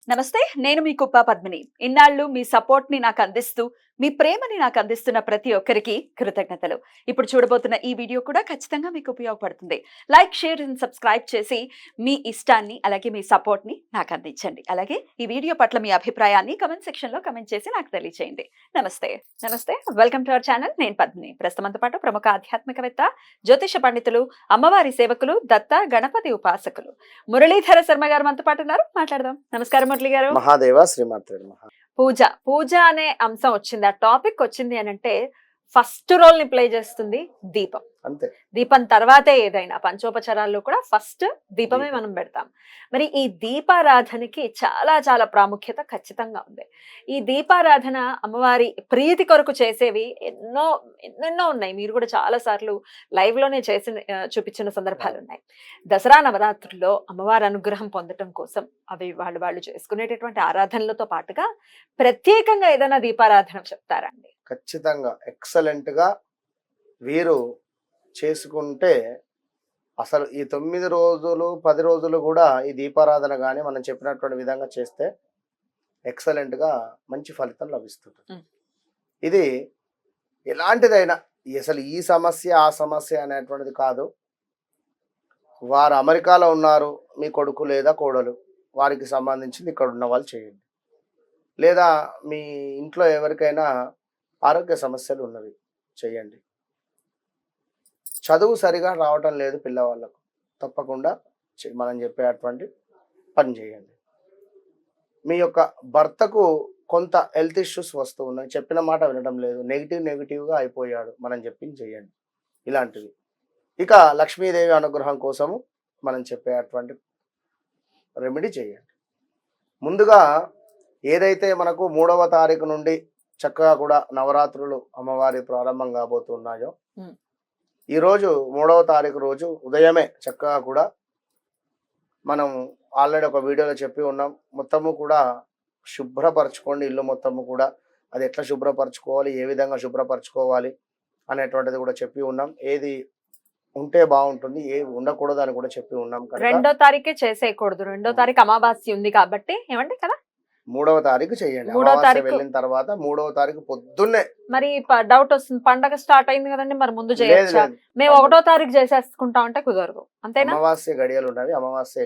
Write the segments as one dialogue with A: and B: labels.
A: నమస్తే. నేను మీ కుప్ప పద్మిని. ఇన్నాళ్ళు మీ సపోర్ట్‌ని నాకందిస్తూ, మీ ప్రేమని నాకందిస్తున్న ప్రతి ఒక్కరికి కృతజ్ఞతలు. ఇప్పుడు చూడబోతున్న ఈ వీడియో కూడా ఖచ్చితంగా మీకు ఉపయోగపడుతుంది. లైక్, షేర్ అండ్ సబ్స్క్రైబ్ చేసి మీ ఇష్టాన్ని, అలాగే మీ సపోర్ట్‌ని నాకందించండి. అలాగే ఈ వీడియో పట్ల మీ అభిప్రాయాన్ని కామెంట్ సెక్షన్‌లో కామెంట్ చేసి నాకు తెలియజేయండి. నమస్తే. నమస్తే. Welcome to our channel. నేను పద్మిని. ప్రస్తుతంతో పాటు ప్రముఖ ఆధ్యాత్మికవేత్త, జ్యోతిష పండితులు, అమ్మవారి సేవకులు, దత్త గణపతి ఉపాసకులు మురళీధర శర్మ గారు మనతో పాటు ఉన్నారు. మాట్లాడదాం. నమస్కారం మురళి గారు.
B: మహాదేవ శ్రీమాత్రే నమః.
A: పూజ అనే అంశం వచ్చింది, ఆ టాపిక్ వచ్చింది అని అంటే ఫస్ట్ రోల్ ని ప్లే చేస్తుంది దీపం.
B: అంతే.
A: దీపం తర్వాతే ఏదైనా పంచోపచారాల్లో కూడా ఫస్ట్ దీపమే మనం పెడతాం. మరి ఈ దీపారాధనకి చాలా చాలా ప్రాముఖ్యత ఖచ్చితంగా ఉంది. ఈ దీపారాధన అమ్మవారి ప్రీతి కొరకు చేసేవి ఎన్నెన్నో ఉన్నాయి. మీరు కూడా చాలా సార్లు లైవ్ లోనే చేసి చూపించిన సందర్భాలు ఉన్నాయి. దసరా నవరాత్రుల్లో అమ్మవారి అనుగ్రహం పొందటం కోసం అవి వాళ్ళు చేసుకునేటటువంటి ఆరాధనలతో పాటుగా ప్రత్యేకంగా ఏదైనా దీపారాధన చెప్తారా అండి?
B: ఖచ్చితంగా ఎక్సలెంట్ గా వీరు చేసుకుంటే అసలు ఈ 9 రోజులు 10 రోజులు కూడా ఈ దీపారాధన కానీ మనం చెప్పినటువంటి విధంగా చేస్తే ఎక్సలెంట్ గా మంచి ఫలితం లభిస్తుంది. ఇది ఎలాంటిదైనా అసలు ఈ సమస్య ఆ సమస్య అనేటువంటిది కాదు. వారు అమెరికాలో ఉన్నారు, మీ కొడుకు లేదా కోడలు, వారికి సంబంధించింది ఇక్కడ ఉన్న వాళ్ళు చేయండి. లేదా మీ ఇంట్లో ఎవరికైనా ఆరోగ్య సమస్యలు ఉన్నవి చేయండి. చదువు సరిగా రావటం లేదు పిల్లవాళ్ళకు, తప్పకుండా మనం చెప్పేటువంటి పని చేయండి. మీ యొక్క భర్తకు కొంత హెల్త్ ఇష్యూస్ వస్తూ ఉన్నాయి, చెప్పిన మాట వినడం లేదు, నెగిటివ్గా అయిపోయాడు, మనం చెప్పింది చేయండి. ఇలాంటివి. ఇక లక్ష్మీదేవి అనుగ్రహం కోసము మనం చెప్పేటువంటి రెమెడీ చేయండి. ముందుగా ఏదైతే మనకు 3వ తారీఖు నుండి చక్కగా కూడా నవరాత్రులు అమ్మవారి ప్రారంభం కాబోతున్నాయో, ఈరోజు 3వ తారీఖు రోజు ఉదయమే చక్కగా కూడా మనం ఆల్రెడీ ఒక వీడియోలో చెప్పి ఉన్నాం, మొత్తము కూడా శుభ్రపరచుకోండి. ఇల్లు మొత్తము కూడా అది ఎట్లా శుభ్రపరచుకోవాలి, ఏ విధంగా శుభ్రపరచుకోవాలి అనేటువంటిది కూడా చెప్పి ఉన్నాం. ఏది ఉంటే బాగుంటుంది, ఏవి ఉండకూడదు అని కూడా చెప్పి ఉన్నాం.
A: 2వ తారీఖే చేసేయకూడదు. 2వ తారీఖు అమావాస్య ఉంది కాబట్టి ఏమంటే కదా,
B: 3వ తారీఖు చేయండి.
A: 3వ తారీఖు
B: వెళ్ళిన తర్వాత 3వ తారీఖు పొద్దున్నే.
A: మరి డౌట్ వస్తుంది, పండగ స్టార్ట్ అయింది కదండి, మరి ముందు చేయొచ్చా? మేము 1వ తారీఖు చేసేసుకుంటాం అంటే కుదరదు, అంతేనా?
B: అమావాస్య గడియలు ఉన్నవి, అమావాస్య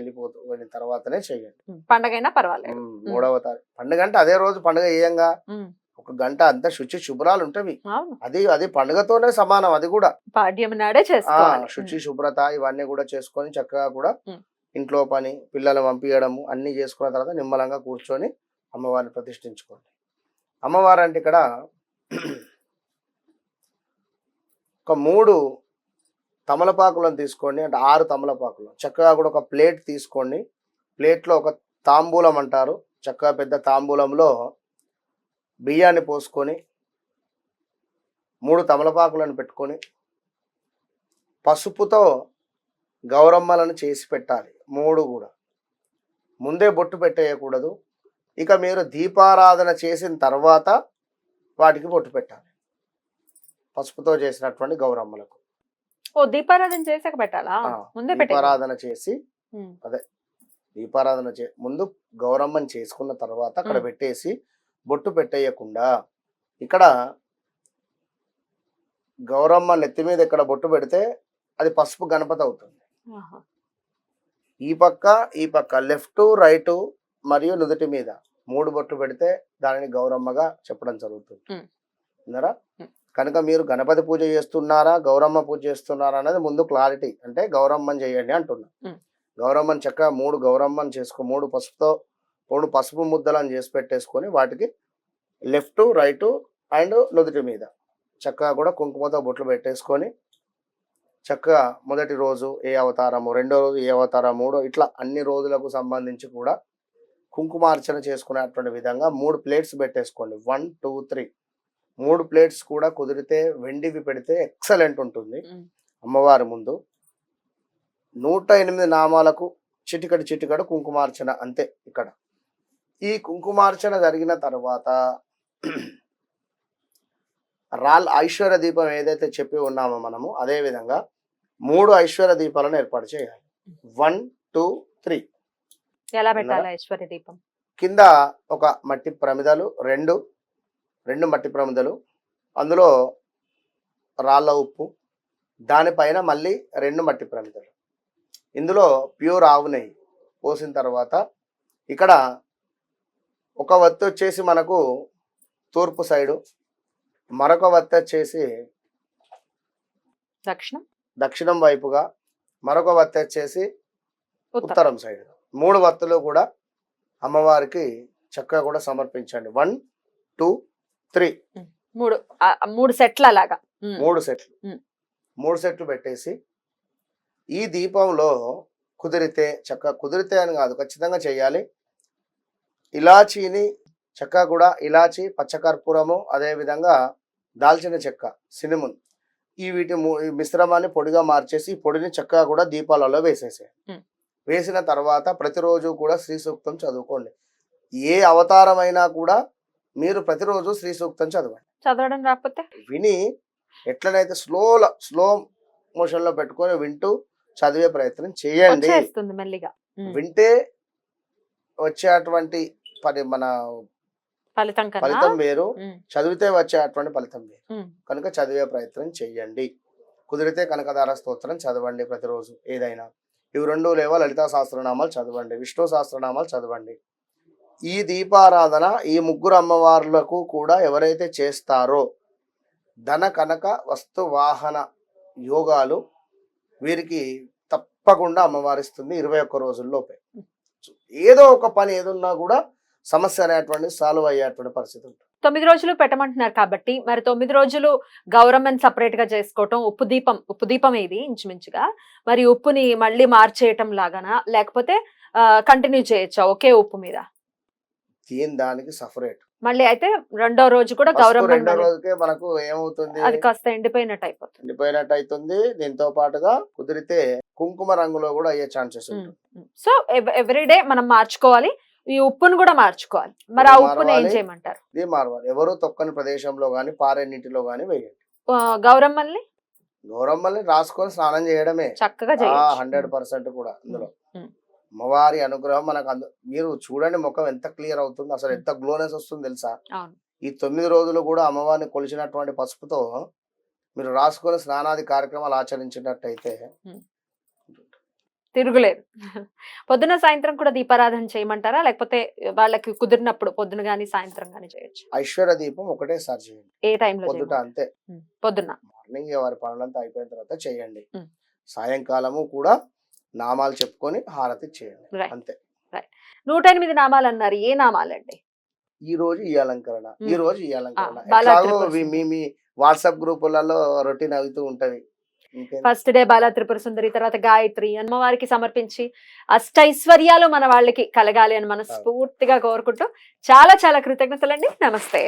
B: వెళ్ళిన తర్వాతనే చేయండి.
A: పండగ అయినా పర్వాలేదు.
B: 3వ తారీఖు పండుగ అంటే అదే రోజు పండుగ చేయంగా ఒక గంట అంతా శుచి శుభ్రాలు ఉంటవి. అది పండుగతోనే సమానం. అది కూడా
A: పాడ్యం నాడే చేసుకోవాలి.
B: శుచి శుభ్రత ఇవన్నీ కూడా చేసుకొని చక్కగా కూడా ఇంట్లో పని, పిల్లలు పంపించడము అన్ని చేసుకున్న తర్వాత నిమ్మలంగా కూర్చొని అమ్మవారిని ప్రతిష్ఠించుకోండి. అమ్మవారు అంటే ఇక్కడ ఒక 3 తమలపాకులను తీసుకోండి, అంటే 6 తమలపాకులు చక్కగా కూడా ఒక ప్లేట్ తీసుకోండి. ప్లేట్లో ఒక తాంబూలం అంటారు, చక్కగా పెద్ద తాంబూలంలో బియ్యాన్ని పోసుకొని 3 తమలపాకులను పెట్టుకొని పసుపుతో గౌరమ్మలను చేసి పెట్టాలి. 3 కూడా ముందే బొట్టు పెట్టేయకూడదు. ఇక మీరు దీపారాధన చేసిన తర్వాత వాటికి బొట్టు పెట్టాలి, పసుపుతో చేసినటువంటి గౌరమ్మలకు.
A: దీపారాధన చేసాక పెట్టాలా? ముందే
B: దీపారాధన చేసి అదే దీపారాధన ముందు గౌరమ్మని చేసుకున్న తర్వాత అక్కడ పెట్టేసి బొట్టు పెట్టేయకుండా ఇక్కడ గౌరమ్మ నెత్తి మీద ఇక్కడ బొట్టు పెడితే అది పసుపు గణపతి అవుతుంది. ఈ పక్క లెఫ్ట్ రైట్ మరియు నుదుటి మీద 3 బొట్లు పెడితే దానిని గౌరమ్మగా చెప్పడం జరుగుతుంది. విన్నారా? కనుక మీరు గణపతి పూజ చేస్తున్నారా, గౌరమ్మ పూజ చేస్తున్నారా అనేది ముందు క్లారిటీ. అంటే గౌరమ్మని చేయండి అంటున్నా. గౌరమ్మని చక్కగా 3 గౌరమ్మని చేసుకో, 3 పసుపు ముద్దలను చేసి పెట్టేసుకొని వాటికి లెఫ్ట్ రైట్ అండ్ నుదుటి మీద చక్కగా కూడా కుంకుమతో బొట్లు పెట్టేసుకొని చక్కగా మొదటి రోజు ఏ అవతారము, 2వ రోజు ఏ అవతారం, 3 ఇట్లా అన్ని రోజులకు సంబంధించి కూడా కుంకుమార్చన చేసుకునేటువంటి విధంగా 3 ప్లేట్స్ పెట్టేసుకోండి. 1 2 3 3 ప్లేట్స్ కూడా కుదిరితే వెండివి పెడితే ఎక్సలెంట్ ఉంటుంది. అమ్మవారి ముందు 108 నామాలకు చిటికడు కుంకుమార్చన అంతే. ఇక్కడ ఈ కుంకుమార్చన జరిగిన తర్వాత ఐశ్వర్య దీపం ఏదైతే చెప్పి ఉన్నామో మనము అదే విధంగా 3 ఐశ్వర్య దీపాలను ఏర్పాటు చేయాలి. 1 2 3.
A: ఎలా పెట్టాలి ఐశ్వర్య దీపం?
B: కింద ఒక మట్టి ప్రమిదలు రెండు మట్టి ప్రమిదలు, అందులో రాళ్ళ ఉప్పు, దానిపైన మళ్ళీ 2 మట్టి ప్రమిదలు, ఇందులో ప్యూర్ ఆవు నెయ్యి పోసిన తర్వాత ఇక్కడ ఒక వత్తి వచ్చేసి మనకు తూర్పు సైడు, మరొక వత్తి వచ్చేసి దక్షిణం వైపుగా, మరొక వత్తి వచ్చేసి ఉత్తరం సైడ్. 3 వత్తులు కూడా అమ్మవారికి చక్కగా కూడా సమర్పించండి. 1 2 3
A: మూడు సెట్ల లాగా
B: 3 సెట్లు 3 సెట్లు పెట్టేసి ఈ దీపంలో కుదిరితే కుదిరితే అని కాదు, ఖచ్చితంగా చేయాలి. ఇలాచీని చెక్క కూడా, ఇలాచి, పచ్చకర్పూరము, అదేవిధంగా దాల్చిన చెక్క, సినిమన్, ఈ మిశ్రమాన్ని పొడిగా మార్చేసి ఈ పొడిని చక్కగా కూడా దీపాలలో వేసేసేయండి. వేసిన తర్వాత ప్రతిరోజు కూడా శ్రీ సూక్తం చదువుకోండి. ఏ అవతారమైనా కూడా మీరు ప్రతిరోజు శ్రీ సూక్తం
A: చదవడం రాకపోతే
B: విని ఎట్లనైతే స్లో మోషన్ లో పెట్టుకొని వింటూ చదివే ప్రయత్నం చేయండి.
A: మెల్లిగా
B: వింటే వచ్చేటువంటి మన ఫలితం వేరు, చదివితే వచ్చేటువంటి ఫలితం వేరు. కనుక చదివే ప్రయత్నం చెయ్యండి. కుదిరితే కనకదార స్తోత్రం చదవండి ప్రతిరోజు. ఏదైనా ఇవి 2 లేవా లలితా సహస్రనామాలు చదవండి, విష్ణు సహస్రనామాలు చదవండి. ఈ దీపారాధన ఈ 3 అమ్మవార్లకు కూడా ఎవరైతే చేస్తారో ధన కనక వస్తు వాహన యోగాలు వీరికి తప్పకుండా అమ్మవారిస్తుంది 21 రోజుల్లోపే. ఏదో ఒక పని ఏదున్నా కూడా సమస్య అనేటువంటి సాల్వ్ అయ్యేటువంటి పరిస్థితి ఉంటుంది.
A: 9 రోజులు పెట్టమంటున్నారు కాబట్టి మరి 9 రోజులు గౌరమ్మని సపరేట్ గా చేసుకోవటం, ఉప్పు దీపం ఇది ఇంచుమించుగా, మరి ఉప్పుని మళ్ళీ మార్చేయటం లాగానా, లేకపోతే కంటిన్యూ చేయొచ్చా ఒకే ఉప్పు మీద?
B: దానికి సపరేట్
A: మళ్ళీ అయితే రెండో రోజు కూడా గౌరమ్మ,
B: రెండో రోజుకే మనకు ఏమవుతుంది,
A: అది కాస్త ఎండిపోయినట్టు
B: అయిపోతుంది. దీంతో పాటుగా కుదిరితే కుంకుమ రంగులో కూడా అయ్యే ఛాన్సెస్ ఉంటుంది.
A: సో ఎవ్రీడే మనం మార్చుకోవాలి, ఈ ఉప్పును కూడా మార్చుకోవాలి. మరి ఆ ఉప్పును ఏం చేయమంటారు?
B: ఇది మారవాలి. ఎవరు తొక్కని ప్రదేశంలో గాని పారే నీటిలో గాని వేయండి. గౌరమ్మల్ని రాసుకొని స్నానం చేయడమే
A: చక్కగా
B: 100% కూడా. అందులో అమ్మవారి అనుగ్రహం మనకు మీరు చూడండి, ముఖం ఎంత క్లియర్ అవుతుంది, అసలు ఎంత గ్లోనెస్ వస్తుంది తెలుసా. ఈ 9 రోజులు కూడా అమ్మవారిని కొలిచినటువంటి పసుపుతో మీరు రాసుకొని స్నానాది కార్యక్రమాలు ఆచరించినట్టయితే
A: తిరుగులేదు. పొద్దున సాయంత్రం కూడా దీపారాధన చేయమంటారా, లేకపోతే వాళ్ళకి కుదిరినప్పుడు పొద్దున గానీ సాయంత్రం గానీ చేయొచ్చు?
B: ఐశ్వర్య దీపం ఒకటేసారి చేయండి.
A: ఏ టైంలో?
B: పొద్దుట అంతే,
A: పొద్దున్న
B: మార్నింగ్ వారి పనులంతా అయిపోయిన తర్వాత చేయండి. సాయంకాలము కూడా నామాలు చెప్పుకొని హారతి చేయండి, అంతే.
A: 108 నామాలు అన్నారు, ఏ నామాలండి?
B: ఈ రోజు ఈ అలంకరణ, ఈ రోజు ఈ అలంకరణ. మీ వాట్సాప్ గ్రూపులలో రొటీన్ అవుతూ ఉంటది.
A: ఫస్ట్ డే బాలా త్రిపుర సుందరి, తర్వాత గాయత్రి అమ్మవారికి సమర్పించి అష్టైశ్వర్యాలు మన వాళ్ళకి కలగాలి అని మనస్ఫూర్తిగా కోరుకుంటూ చాలా చాలా కృతజ్ఞతలండి. నమస్తే.